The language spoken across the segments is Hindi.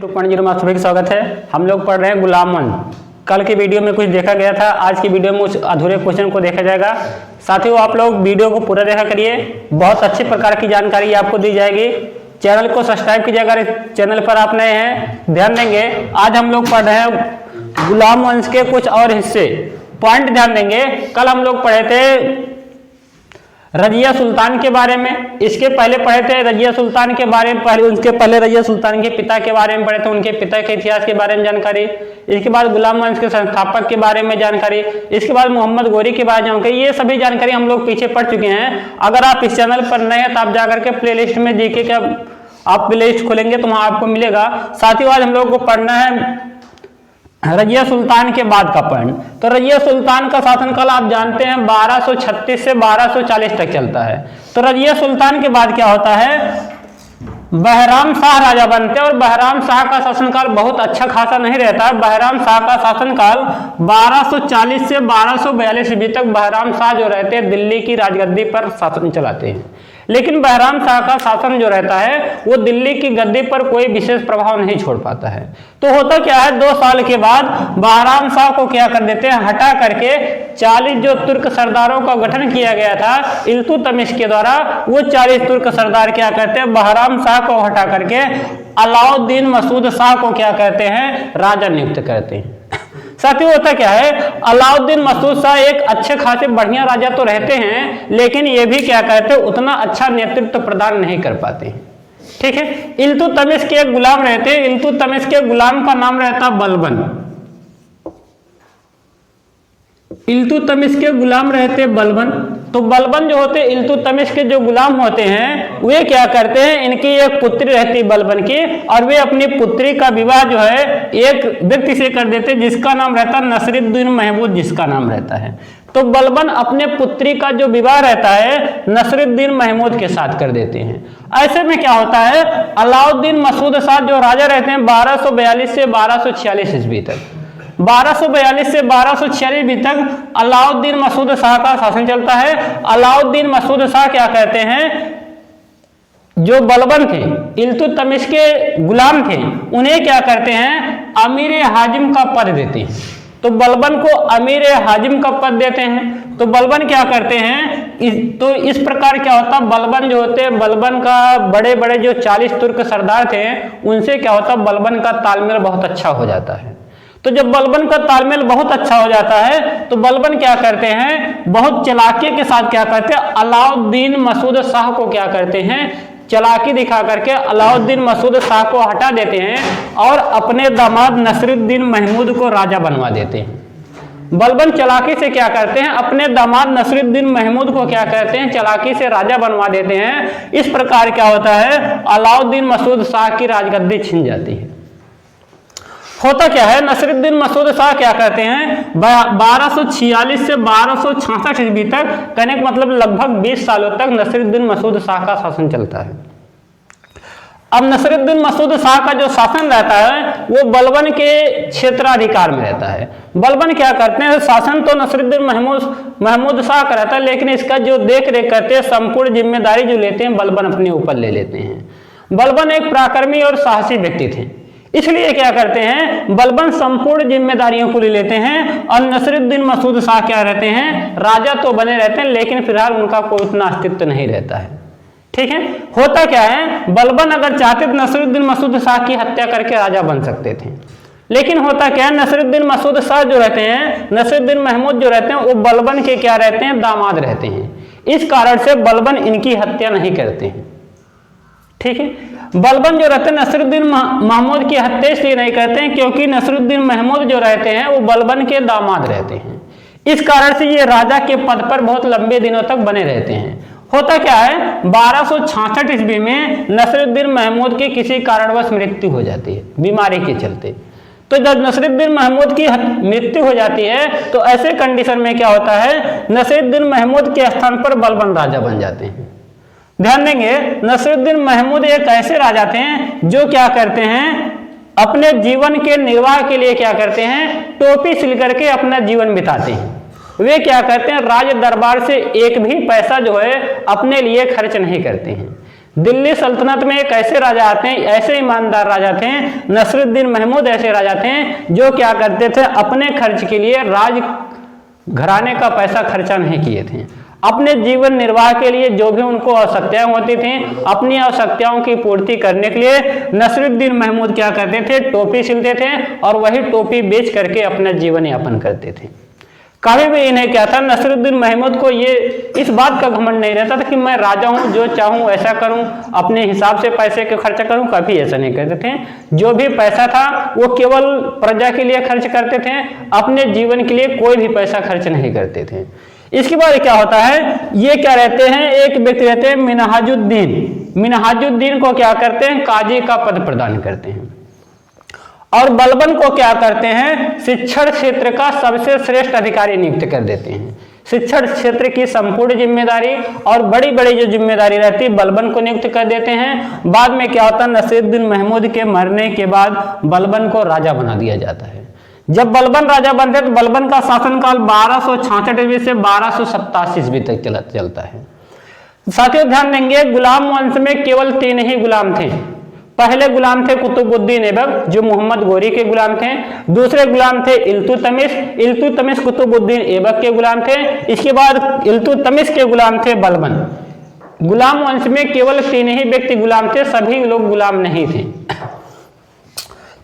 2.0 में सभी का स्वागत है। हम लोग पढ़ रहे हैं गुलामवंश। कल की वीडियो में कुछ देखा गया था, आज की वीडियो में उस अधूरे क्वेश्चन को देखा जाएगा। साथियों, आप लोग वीडियो को पूरा देखा करिए, बहुत अच्छी प्रकार की जानकारी आपको दी जाएगी। चैनल को सब्सक्राइब कीजिएगा, इस चैनल पर आप नए हैं ध्यान देंगे। आज हम लोग पढ़ रहे हैं गुलामवंश के कुछ और हिस्से, पॉइंट ध्यान देंगे। कल हम लोग पढ़े थे रजिया सुल्तान के बारे में, इसके पहले पढ़े थे रजिया सुल्तान के बारे में, उसके पहले रजिया सुल्तान के पिता के बारे में पढ़े थे, उनके पिता के इतिहास के बारे में जानकारी। इसके बाद गुलामवंश के संस्थापक के बारे में जानकारी। इसके बाद मोहम्मद गोरी के बारे में जानकारी। ये सभी जानकारी हम लोग पीछे पढ़ चुके हैं। अगर आप इस चैनल पर नए हैं तो आप जाकर के प्ले लिस्ट में जीके का आप प्ले लिस्ट खोलेंगे तो वहां आपको मिलेगा। साथ ही आज हम लोग को पढ़ना है रजिया सुल्तान के बाद का पॉइंट। तो रजिया सुल्तान का शासनकाल आप जानते हैं 1236 से 1240 तक चलता है। तो रजिया सुल्तान के बाद क्या होता है, बहराम शाह राजा बनते हैं। और बहराम शाह का शासनकाल बहुत अच्छा खासा नहीं रहता है। बहराम शाह का शासनकाल 1240 से 1242 ईस्वी तक बहराम शाह जो रहते हैं दिल्ली की राजगद्दी पर शासन चलाते हैं। लेकिन बहराम शाह का शासन जो रहता है वो दिल्ली की गद्दी पर कोई विशेष प्रभाव नहीं छोड़ पाता है। तो होता क्या है, 2 साल के बाद बहराम शाह को क्या कर देते हैं, हटा करके 40 जो तुर्क सरदारों का गठन किया गया था इल्तुतमिश के द्वारा, वो 40 तुर्क सरदार क्या करते हैं, बहराम शाह को हटा करके अलाउद्दीन मसूद शाह को क्या करते हैं, राजा नियुक्त करते हैं। साथियों, होता क्या है, अलाउद्दीन मसूद शाह एक अच्छे खासे बढ़िया राजा तो रहते हैं, लेकिन ये भी क्या कहते हैं, उतना अच्छा नेतृत्व प्रदान नहीं कर पाते हैं। ठीक है। इल्तुतमिश के एक गुलाम रहते हैं, इल्तुतमिश के गुलाम का नाम रहता बलबन। इल्तुतमिश के गुलाम रहते बलबन। तो बलबन जो होते इल्तुतमिश के जो गुलाम होते हैं वे क्या करते हैं, इनकी एक पुत्री रहती बलबन की, और वे अपनी पुत्री का विवाह जो है एक व्यक्ति से कर देते जिसका नाम रहता नसरुद्दीन महमूद, जिसका नाम रहता है। तो बलबन अपने पुत्री का जो विवाह रहता है नसरुद्दीन महमूद के साथ कर देते हैं। ऐसे में क्या होता है, अलाउद्दीन मसूद शाह जो राजा रहते हैं 1242 से 1246 ईस्वी तक, 1242 से 1246 ईस्वी तक अलाउद्दीन मसूद शाह का शासन चलता है। अलाउद्दीन मसूद शाह क्या कहते हैं, जो बलबन थे इल्तुतमिश के गुलाम थे उन्हें क्या करते हैं, अमीर हाजिम का पद देते हैं। तो बलबन को अमीर हाजिम का पद देते हैं। तो बलबन क्या करते हैं, तो इस प्रकार क्या होता, बलबन जो होते हैं, बलबन का बड़े बड़े जो 40 तुर्क सरदार थे उनसे क्या होता, बलबन का तालमेल बहुत अच्छा हो जाता है। तो जब बलबन का तालमेल बहुत अच्छा हो जाता है तो बलबन क्या करते हैं, बहुत चालाकी के साथ क्या करते हैं, अलाउद्दीन मसूद शाह को क्या करते हैं, चालाकी दिखा करके अलाउद्दीन मसूद शाह को हटा देते हैं और अपने दामाद नसरुद्दीन महमूद को राजा बनवा देते हैं। बलबन चालाकी से क्या करते हैं, अपने दामाद नसरुद्दीन महमूद को क्या करते हैं, चालाकी से राजा बनवा देते हैं। इस प्रकार क्या होता है, अलाउद्दीन मसूद शाह की राजगद्दी छिन जाती है। होता क्या है, नसरुद्दीन मसूद शाह क्या करते हैं, 1246 से 1266 ईस्वी तक, कहने का मतलब लगभग 20 सालों तक नसरुद्दीन मसूद शाह का शासन चलता है। अब नसरुद्दीन मसूद शाह का जो शासन रहता है वो बलबन के क्षेत्राधिकार में रहता है। बलबन क्या करते हैं, शासन तो नसरुद्दीन महमूद शाह का रहता है, लेकिन इसका जो देख रेख करते हैं संपूर्ण जिम्मेदारी जो लेते हैं बलबन अपने ऊपर ले लेते हैं। बलबन एक पराक्रमी और साहसी व्यक्ति थे, इसलिए क्या करते हैं, बलबन संपूर्ण जिम्मेदारियों को ले लेते हैं। और नसरुद्दीन मसूद शाह क्या रहते हैं, राजा तो बने रहते हैं, लेकिन फिलहाल उनका कोई उतना अस्तित्व नहीं रहता है। ठीक है। होता क्या है, बलबन अगर चाहते तो नसरुद्दीन मसूद शाह की हत्या करके राजा बन सकते थे, लेकिन होता क्या है, नसरुद्दीन मसूद शाह जो रहते हैं, नसरुद्दीन महमूद जो रहते हैं, वो बलबन के क्या रहते हैं, दामाद रहते हैं। इस कारण से बलबन इनकी हत्या नहीं करते हैं। ठीक है। बलबन जो रहते हैं नसरुद्दीन महमूद की हत्या इसलिए नहीं करते हैं क्योंकि नसरुद्दीन महमूद जो रहते हैं वो बलबन के दामाद रहते हैं। इस कारण से ये राजा के पद पर बहुत लंबे दिनों तक बने रहते हैं। होता क्या है, 1266 ईस्वी में नसरुद्दीन महमूद की किसी कारणवश मृत्यु हो जाती है बीमारी के चलते। तो जब नसरुद्दीन महमूद की मृत्यु हो जाती है तो ऐसे कंडीशन में क्या होता है, नसरुद्दीन महमूद के स्थान पर बलबन राजा बन जाते हैं। ध्यान देंगे, नसरुद्दीन महमूद एक ऐसे राजा थे जो क्या करते हैं, अपने जीवन के निर्वाह के लिए क्या करते हैं, टोपी सिल करके अपना जीवन बिताते हैं। वे क्या करते हैं, राज दरबार से एक भी पैसा जो है अपने लिए खर्च नहीं करते हैं। दिल्ली सल्तनत में एक ऐसे राजा आते हैं, ऐसे ईमानदार राजा थे, नसरुद्दीन महमूद ऐसे राजा थे जो क्या करते थे, अपने खर्च के लिए राज घराने का पैसा खर्चा नहीं किए थे। अपने जीवन निर्वाह के लिए जो भी उनको आवश्यकताएं होती थी, अपनी आवश्यकताओं की पूर्ति करने के लिए नसरुद्दीन महमूद क्या करते थे, टोपी सिलते थे और वही टोपी बेच करके अपना जीवन यापन करते थे। कभी भी इन्हें क्या था, नसरुद्दीन महमूद को ये इस बात का घमंड नहीं रहता था कि मैं राजा हूँ, जो चाहूँ ऐसा करूँ, अपने हिसाब से पैसे के खर्चा करूँ। कभी ऐसा नहीं करते थे। जो भी पैसा था वो केवल प्रजा के लिए खर्च करते थे, अपने जीवन के लिए कोई भी पैसा खर्च नहीं करते थे। इसके बाद क्या होता है, ये क्या रहते हैं, एक व्यक्ति रहते हैं मिनहाजुद्दीन। मिनहाजुद्दीन को क्या करते हैं, काजी का पद प्रदान करते हैं। और बलबन को क्या करते हैं, शिक्षण क्षेत्र का सबसे श्रेष्ठ अधिकारी नियुक्त कर देते हैं। शिक्षण क्षेत्र की संपूर्ण जिम्मेदारी और बड़ी बड़ी जो जिम्मेदारी रहती है बलबन को नियुक्त कर देते हैं। बाद में क्या होता है, नसीरुद्दीन महमूद के मरने के बाद बलबन को राजा बना दिया जाता है। जब बलबन राजा बनते हैं तो बलबन का शासनकाल 1266 ईस्वी से 1287 ईस्वी तक चलता है। साथियों ध्यान देंगे, गुलाम वंश में केवल 3 ही गुलाम थे। पहले गुलाम थे कुतुबुद्दीन ऐबक जो मोहम्मद गोरी के गुलाम थे। दूसरे गुलाम थे इल्तुतमिश। इल्तुतमिश कुतुबुद्दीन ऐबक के गुलाम थे। इसके बाद इल्तुतमिश के गुलाम थे बलबन। गुलाम वंश में केवल 3 ही व्यक्ति गुलाम थे, सभी लोग गुलाम नहीं थे।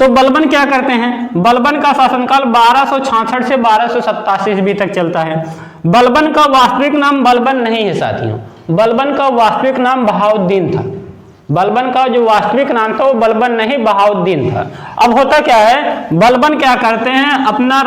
तो बलबन क्या करते हैं, बलबन का शासनकाल 1266 से 1287 ईस्वी तक चलता है। बलबन का वास्तविक नाम बलबन नहीं है साथियों, बलबन का वास्तविक नाम बहाउद्दीन था। बलबन का जो वास्तविक नाम था वो बलबन नहीं बहाउद्दीन था। अब होता क्या है, बलबन क्या करते हैं, अपना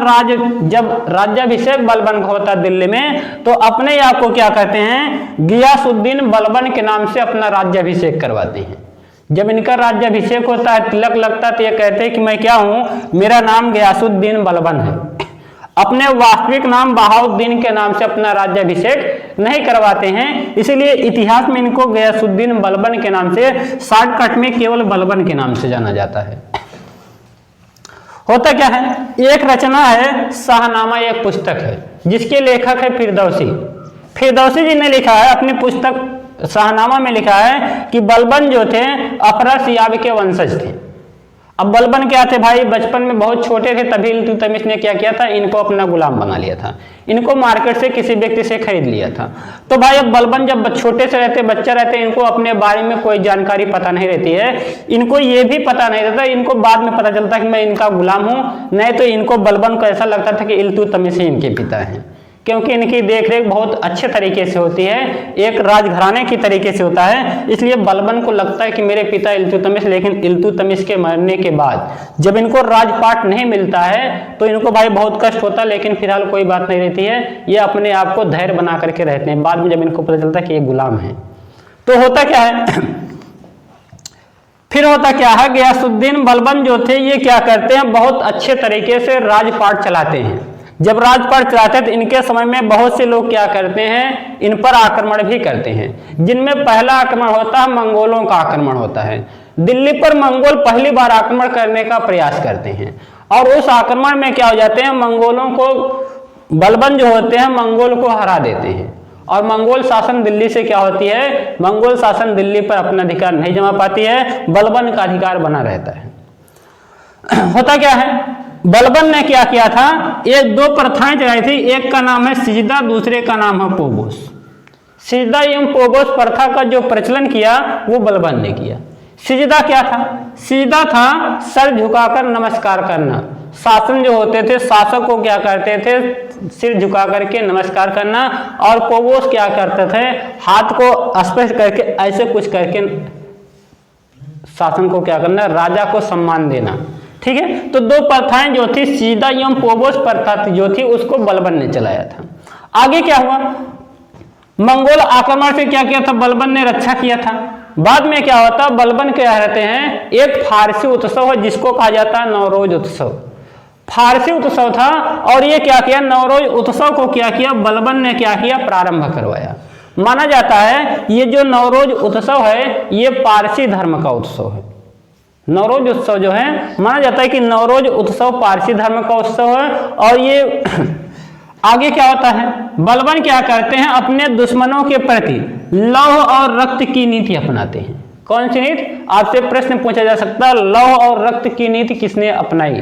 जब राज्याभिषेक बलबन का होता है दिल्ली में, तो अपने आप को क्या कहते हैं, गियासुद्दीन बलबन के नाम से अपना राज्याभिषेक करवाते हैं। जब इनका राज्याभिषेक होता है, तिलक लगता है, तो ये कहते हैं कि मैं क्या हूं, मेरा नाम गियासुद्दीन बलबन है। अपने वास्तविक नाम बहाउद्दीन के नाम से अपना राज्याभिषेक नहीं करवाते हैं, इसलिए इतिहास में इनको गियासुद्दीन बलबन के नाम से, शॉर्टकट में केवल बलबन के नाम से जाना जाता है। होता क्या है, एक रचना है शाहनामा, एक पुस्तक है जिसके लेखक है फिरदौसी। फिरदौसी जी ने लिखा है अपनी पुस्तक शाहनामा में, लिखा है कि बलबन जो थे अफरस याब के वंशज थे। अब बलबन क्या थे भाई, बचपन में बहुत छोटे थे, तभी इल्तुतमिश ने क्या किया था, इनको अपना गुलाम बना लिया था। इनको मार्केट से किसी व्यक्ति से खरीद लिया था। तो भाई अब बलबन जब छोटे से रहते, बच्चा रहते, इनको अपने बारे में कोई जानकारी पता नहीं रहती है। इनको ये भी पता नहीं रहता, इनको बाद में पता चलता कि मैं इनका गुलाम हूँ। नहीं तो इनको बलबन को ऐसा लगता था कि इल्तुतमिश ही इनके पिता हैं, क्योंकि इनकी देखरेख बहुत अच्छे तरीके से होती है, एक राजघराने की तरीके से होता है। इसलिए बलबन को लगता है कि मेरे पिता इल्तुतमिश, लेकिन इल्तुतमिश के मरने के बाद जब इनको राजपाट नहीं मिलता है तो इनको भाई बहुत कष्ट होता है, लेकिन फिलहाल कोई बात नहीं रहती है, ये अपने आप को धैर्य बना करके रहते हैं। बाद में जब इनको पता चलता है कि ये गुलाम है, तो होता क्या है फिर होता क्या है, गियासुद्दीन बलबन जो थे ये क्या करते हैं, बहुत अच्छे तरीके से राजपाट चलाते हैं। जब राजपाट चलाते हैं तो इनके समय में बहुत से लोग क्या करते हैं, इन पर आक्रमण भी करते हैं। जिनमें पहला आक्रमण होता है मंगोलों का आक्रमण होता है। दिल्ली पर मंगोल पहली बार आक्रमण करने का प्रयास करते हैं और उस आक्रमण में क्या हो जाते हैं, मंगोलों को, बलबन जो होते हैं मंगोल को हरा देते हैं और मंगोल शासन दिल्ली से क्या होती है, मंगोल शासन दिल्ली पर अपना अधिकार नहीं जमा पाती है, बलबन का अधिकार बना रहता है। होता क्या है, बलबन ने क्या किया था, एक 2 प्रथाएं चलाई थी। एक का नाम है सिजदा, दूसरे का नाम है पोगोस। सिजदा एवं पोगोस प्रथा का जो प्रचलन किया वो बलबन ने किया। सिजदा क्या था, सिजदा था सर झुकाकर नमस्कार करना। शासन जो होते थे, शासक को क्या करते थे, सिर झुका करके नमस्कार करना। और पोगोस क्या करते थे, हाथ को स्पर्श करके ऐसे कुछ करके शासन को क्या करना, राजा को सम्मान देना। ठीक है, तो 2 प्रथाएं जो थी, सिजदा एवं पोगोस प्रथा जो थी, उसको बलबन ने चलाया था। आगे क्या हुआ, मंगोल आक्रमण से क्या किया था, बलबन ने रक्षा किया था। बाद में क्या होता, बलबन क्या रहते हैं, एक फारसी उत्सव है जिसको कहा जाता है नवरोज उत्सव। फारसी उत्सव था और ये क्या किया, नवरोज उत्सव को क्या किया, बलबन ने क्या किया, प्रारंभ करवाया। माना जाता है ये जो नवरोज उत्सव है ये पारसी धर्म का उत्सव है। नवरोज उत्सव जो है, माना जाता है कि नवरोज उत्सव पारसी धर्म का उत्सव है और ये आगे क्या होता है, बलबन क्या करते हैं, अपने दुश्मनों के प्रति लौह और रक्त की नीति अपनाते हैं। कौन सी नीति? आपसे प्रश्न पूछा जा सकता है, लौह और रक्त की नीति किसने अपनाई?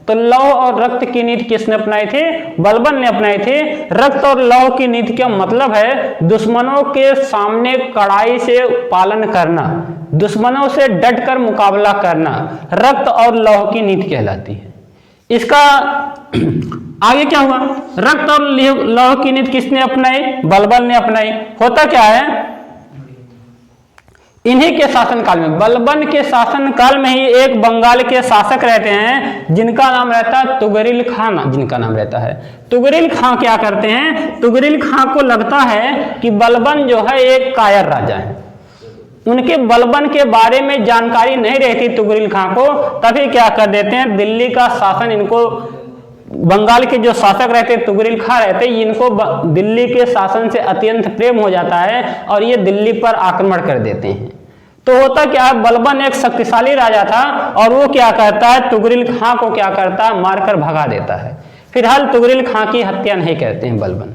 तो लौह और रक्त की नीति किसने अपनाई थी? बलबन ने अपनाई थी। रक्त और लौह की नीति का मतलब है दुश्मनों के सामने कड़ाई से पालन करना, दुश्मनों से डटकर मुकाबला करना, रक्त और लौह की नीति कहलाती है। इसका आगे क्या हुआ, रक्त और लौह की नीति किसने अपनाई? बलबन ने अपनाई। होता क्या है, इन्हीं के शासनकाल में, बलबन के शासनकाल में ही एक बंगाल के शासक रहते हैं जिनका नाम रहता है तुगरिल खां। जिनका नाम रहता है तुगरिल खां क्या करते हैं, तुगरिल खां को लगता है कि बलबन जो है एक कायर राजा है। उनके बलबन के बारे में जानकारी नहीं रहती तुगरिल खां को, तभी क्या कर देते हैं, दिल्ली का शासन इनको, बंगाल के जो शासक रहते तुगरिल खां रहते, इनको दिल्ली के शासन से अत्यंत प्रेम हो जाता है और ये दिल्ली पर आक्रमण कर देते हैं। तो होता क्या है, बलबन एक शक्तिशाली राजा था और वो क्या करता है, तुगरिल खां को क्या करता है, मारकर भगा देता है। फिलहाल तुगरिल खां की हत्या नहीं करते हैं बलबन।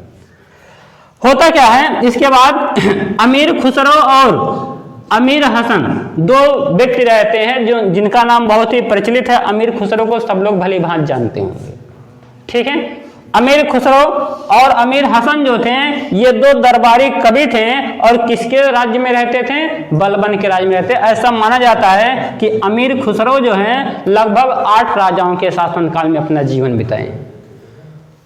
होता क्या है, इसके बाद अमीर खुसरो और अमीर हसन दो व्यक्ति रहते हैं जो जिनका नाम बहुत ही प्रचलित है। अमीर खुसरो को सब लोग भली भांति जानते होंगे, ठीक है। अमीर खुसरो और अमीर हसन जो थे ये दो दरबारी कवि थे और किसके राज्य में रहते थे? बलबन के राज्य में रहते। ऐसा माना जाता है कि अमीर खुसरो जो हैं लगभग 8 राजाओं के शासनकाल में अपना जीवन बिताए।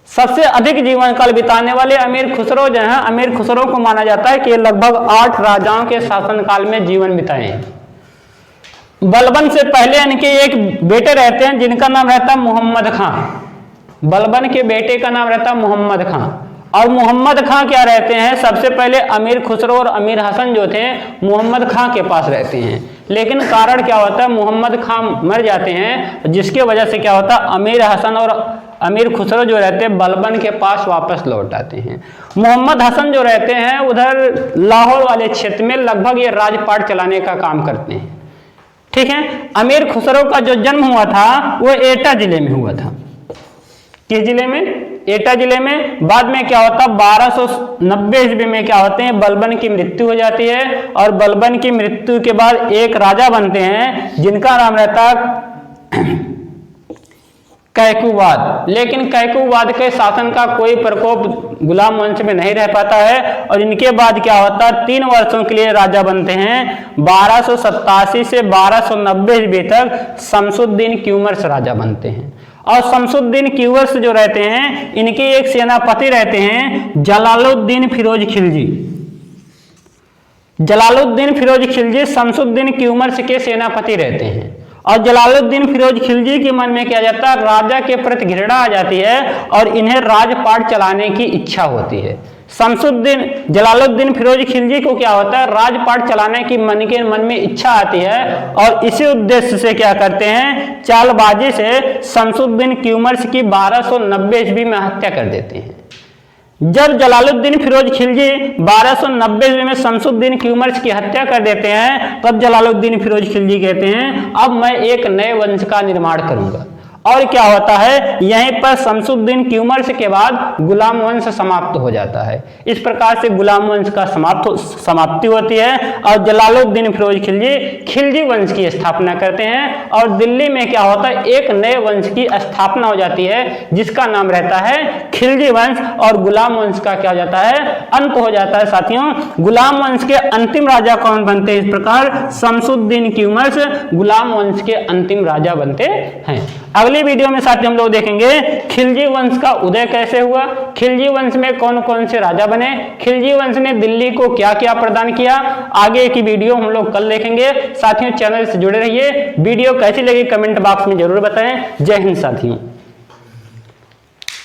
सबसे अधिक जीवन काल बिताने वाले अमीर खुसरो जो हैं, अमीर खुसरो को माना जाता है कि लगभग 8 राजाओं के शासनकाल में जीवन बिताए। बलबन से पहले इनके एक बेटे रहते हैं जिनका नाम रहता है मोहम्मद खां। बलबन के बेटे का नाम रहता है मोहम्मद खां। और मोहम्मद खां क्या रहते हैं, सबसे पहले अमीर खुसरो और अमीर हसन जो थे मोहम्मद खां के पास रहते हैं। लेकिन कारण क्या होता है, मोहम्मद खां मर जाते हैं, जिसके वजह से क्या होता है, अमीर हसन और अमीर खुसरो जो रहते हैं बलबन के पास वापस लौट आते हैं। मोहम्मद हसन जो रहते हैं उधर लाहौर वाले क्षेत्र में लगभग ये राजपाट चलाने का काम करते हैं, ठीक है। अमीर खुसरो का जो जन्म हुआ था वो एटा जिले में हुआ था। किस जिले में? एटा जिले में। बाद में क्या होता, 1290 ईस्वी में क्या होते हैं, बलबन की मृत्यु हो जाती है और बलबन की मृत्यु के बाद एक राजा बनते हैं जिनका नाम रहता कैकुबाद। लेकिन कैकुबाद के शासन का कोई प्रकोप गुलाम वंश में नहीं रह पाता है और इनके बाद क्या होता है, 3 वर्षों के लिए राजा बनते हैं। 1287 से 1290 ईस्वी तक शमसुद्दीन क्यूमर्स राजा बनते हैं। और शमसुद्दीन क्यूमर्स जो रहते हैं इनके एक सेनापति रहते हैं जलालुद्दीन फिरोज खिलजी। जलालुद्दीन फिरोज खिलजी शमसुद्दीन क्यूमर्स के सेनापति रहते हैं। और जलालुद्दीन फिरोज खिलजी के मन में क्या जाता है, राजा के प्रति घृणा आ जाती है और इन्हें राजपाट चलाने की इच्छा होती है। जलालुद्दीन फिरोज खिलजी को क्या होता है, राजपाट चलाने की मन में इच्छा आती है और इसी उद्देश्य से क्या करते हैं, चालबाजी से शमसुद्दीन क्यूमर्स की 1290 ईस्वी में हत्या कर देते हैं। जब जलालुद्दीन फिरोज खिलजी 1290 ईस्वी में शमसुद्दीन क्यूमर्स की हत्या कर देते हैं, तब जलालुद्दीन फिरोज खिलजी कहते हैं अब मैं एक नए वंश का निर्माण करूंगा। और क्या होता है, यहीं पर शमसुद्दीन क्यूमर्स के बाद गुलाम वंश समाप्त हो जाता है। इस प्रकार से गुलाम वंश का समाप्ति होती है और जलालुद्दीन फिरोज खिलजी वंश की स्थापना करते हैं और दिल्ली में क्या होता है, एक नए वंश की स्थापना हो जाती है जिसका नाम रहता है खिलजी वंश और गुलाम वंश का क्या हो जाता है, अंत हो जाता है। साथियों, गुलाम वंश के अंतिम राजा कौन बनते हैं? इस प्रकार शमसुद्दीन क्यूमर्स गुलाम वंश के अंतिम राजा बनते हैं। अगली वीडियो में साथ हम लोग देखेंगे खिलजी वंश का उदय कैसे हुआ, खिलजी वंश में कौन कौन से राजा बने, खिलजी वंश ने दिल्ली को क्या क्या प्रदान किया। आगे की वीडियो हम लोग कल देखेंगे। साथियों, चैनल से जुड़े रहिए। वीडियो कैसी लगी कमेंट बॉक्स में जरूर बताएं। जय हिंद साथियों।